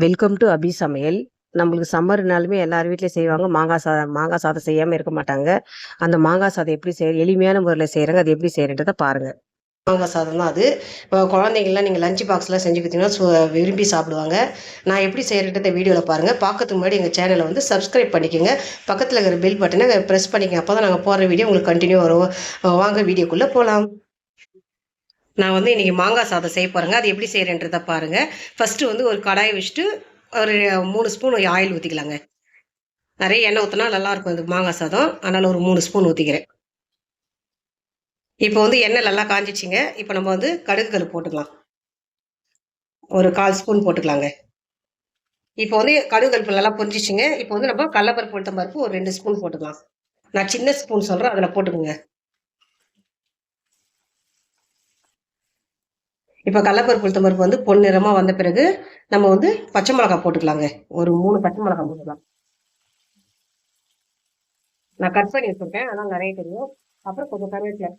Welcome to அபி சமையல். நம்மளுக்கு சம்மர்னாலுமே எல்லார் வீட்லேயும் செய்வாங்க. மாங்காய் சாதம் செய்யாமல் இருக்க மாட்டாங்க. அந்த மாங்காய் சாதம் எப்படி எளிமையான முறையில் செய்கிறாங்க, அது எப்படி செய்கிறன்றதை பாருங்கள். மாங்காய் சாதம் தான் அது. இப்போ குழந்தைங்கள்லாம் நீங்கள் லஞ்ச் பாக்ஸ்லாம் செஞ்சு கொடுத்தீங்கன்னா விரும்பி சாப்பிடுவாங்க. நான் எப்படி செய்கிறன்றதை வீடியோவில் பாருங்கள். பார்க்கறதுக்கு முன்னாடி எங்கள் சேனலை வந்து சப்ஸ்கிரைப் பண்ணிக்கோங்க. பக்கத்தில் இருக்கிற பெல் பட்டனை ப்ரெஸ் பண்ணிக்கங்க. அப்போ தான் நாங்கள் போடுற வீடியோ உங்களுக்கு கண்டினியூ வரும். வாங்க வீடியோக்குள்ளே போகலாம். நான் வந்து இன்றைக்கி மாங்காய் சாதம் செய்ய போகிறேங்க. அது எப்படி செய்கிறேன்றதை பாருங்கள். ஃபஸ்ட்டு வந்து ஒரு கடாயை வச்சுட்டு ஒரு 3 ஸ்பூன் ஆயில் ஊற்றிக்கலாங்க. நிறைய எண்ணெய் ஊற்றினா நல்லாயிருக்கும் இது மாங்காய் சாதம். அதனால் ஒரு 3 ஸ்பூன் ஊற்றிக்கிறேன். இப்போ வந்து எண்ணெய் நல்லா காஞ்சிச்சிங்க. இப்போ நம்ம வந்து கடுகுகள் போட்டுக்கலாம். ஒரு 1/4 ஸ்பூன் போட்டுக்கலாங்க. இப்போ வந்து கடுகுகள் நல்லா பொரிஞ்சிச்சிங்க. இப்போ வந்து நம்ம கடலப்பருப்பு உளுத்தம் பருப்பு ஒரு 2 ஸ்பூன் போட்டுக்கலாம். நான் சின்ன ஸ்பூன் சொல்கிறேன், அதில் போட்டுக்கோங்க. இப்போ கடலப்பருப்பு உளுத்தம் பருப்பு வந்து பொன்னிறமாக வந்த பிறகு நம்ம வந்து பச்சை மிளகாய் போட்டுக்கலாங்க. ஒரு 3 பச்சை மிளகாய் போட்டுக்கலாம். நான் கட் பண்ணி வச்சுருக்கேன், ஆனால் நிறைய தெரியும். அப்புறம் கொஞ்சம் கருவேப்பிலை,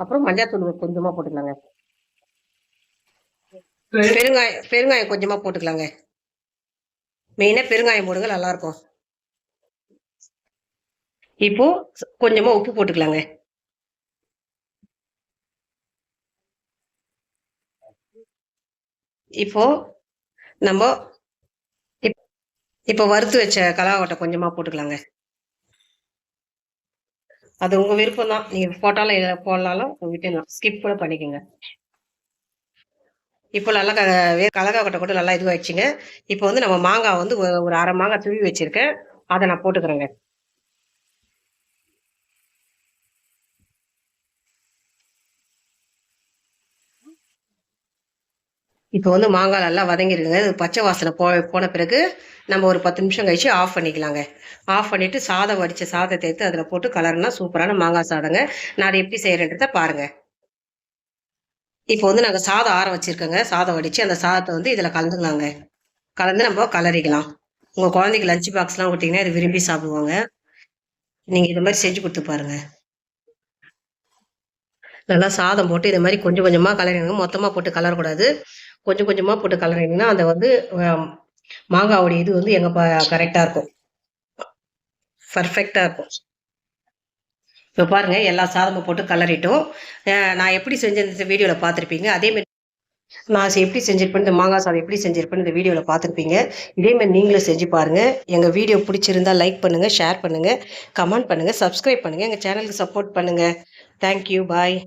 அப்புறம் மஞ்சள்தூள் கொஞ்சமாக போட்டுக்கலாங்க. பெருங்காயம் கொஞ்சமாக போட்டுக்கலாங்க. மெயினாக பெருங்காயம் போடுங்க, நல்லாயிருக்கும். இப்போ கொஞ்சமாக உப்பு போட்டுக்கலாங்க. இப்போ நம்ம இப்போ வறுத்து வச்ச கலாவட்டை கொஞ்சமாக போட்டுக்கலாங்க. அது உங்கள் விருப்பம் தான், நீங்கள் போட்டாலும் போடலாலும் விட்டுடலாம், ஸ்கிப் கூட பண்ணிக்கோங்க. இப்போ நல்லா கலக்காக்கொட்டை கூட நல்லா இதுவாகிடுச்சுங்க. இப்போ வந்து நம்ம மாங்காய் வந்து ஒரு அரை மாங்காய் துருவி வச்சுருக்கேன், அதை நான் போட்டுக்கிறேங்க. இப்போ வந்து மாங்காய் நல்லா வதங்கிருக்குங்க. பச்சை வாசனை போன பிறகு நம்ம ஒரு 10 நிமிஷம் கழிச்சு ஆஃப் பண்ணிக்கலாங்க. ஆஃப் பண்ணிவிட்டு சாதம் வடித்த சாதத்தை எடுத்து அதில் போட்டு கலர்னா சூப்பரான மாங்காய் சாதங்க. நான் அதை எப்படி செய்கிறேன்றதை பாருங்கள். இப்போ வந்து நாங்கள் சாதம் ஆற வச்சுருக்கோங்க. சாதம் வடித்து அந்த சாதத்தை வந்து இதில் கலந்துக்கலாங்க. கலந்து நம்ம கலரிக்கலாம். உங்கள் குழந்தைக்கு லஞ்ச் பாக்ஸ்லாம் கொடுத்தீங்கன்னா இது விரும்பி சாப்பிடுவாங்க. நீங்கள் இது மாதிரி செஞ்சு கொடுத்து பாருங்கள். நல்லா சாதம் போட்டு இது மாதிரி கொஞ்சம் கொஞ்சமாக கலரிங்க. மொத்தமாக போட்டு கலரக்கூடாது. கொஞ்சம் கொஞ்சமாக போட்டு கலரிங்கன்னா அந்த வந்து மாங்காவோடைய இது வந்து கரெக்டாக இருக்கும், பர்ஃபெக்டாக இருக்கும். இப்போ பாருங்கள், எல்லா சாதமும் போட்டு கலரிட்டோம். நான் எப்படி செஞ்சேன் இந்த வீடியோவில் பார்த்துருப்பீங்க. அதேமாரி நான் எப்படி செஞ்சிருப்பேன், இந்த மாங்காய் சாதம் எப்படி செஞ்சிருப்பேன்னு இந்த வீடியோவில் பார்த்துருப்பீங்க. இதேமாதிரி நீங்களும் செஞ்சு பாருங்கள். எங்கள் வீடியோ பிடிச்சிருந்தா லைக் பண்ணுங்கள், ஷேர் பண்ணுங்கள், கமெண்ட் பண்ணுங்கள், சப்ஸ்கிரைப் பண்ணுங்கள். எங்கள் சேனலுக்கு சப்போர்ட் பண்ணுங்கள். தேங்க்யூ, பாய்.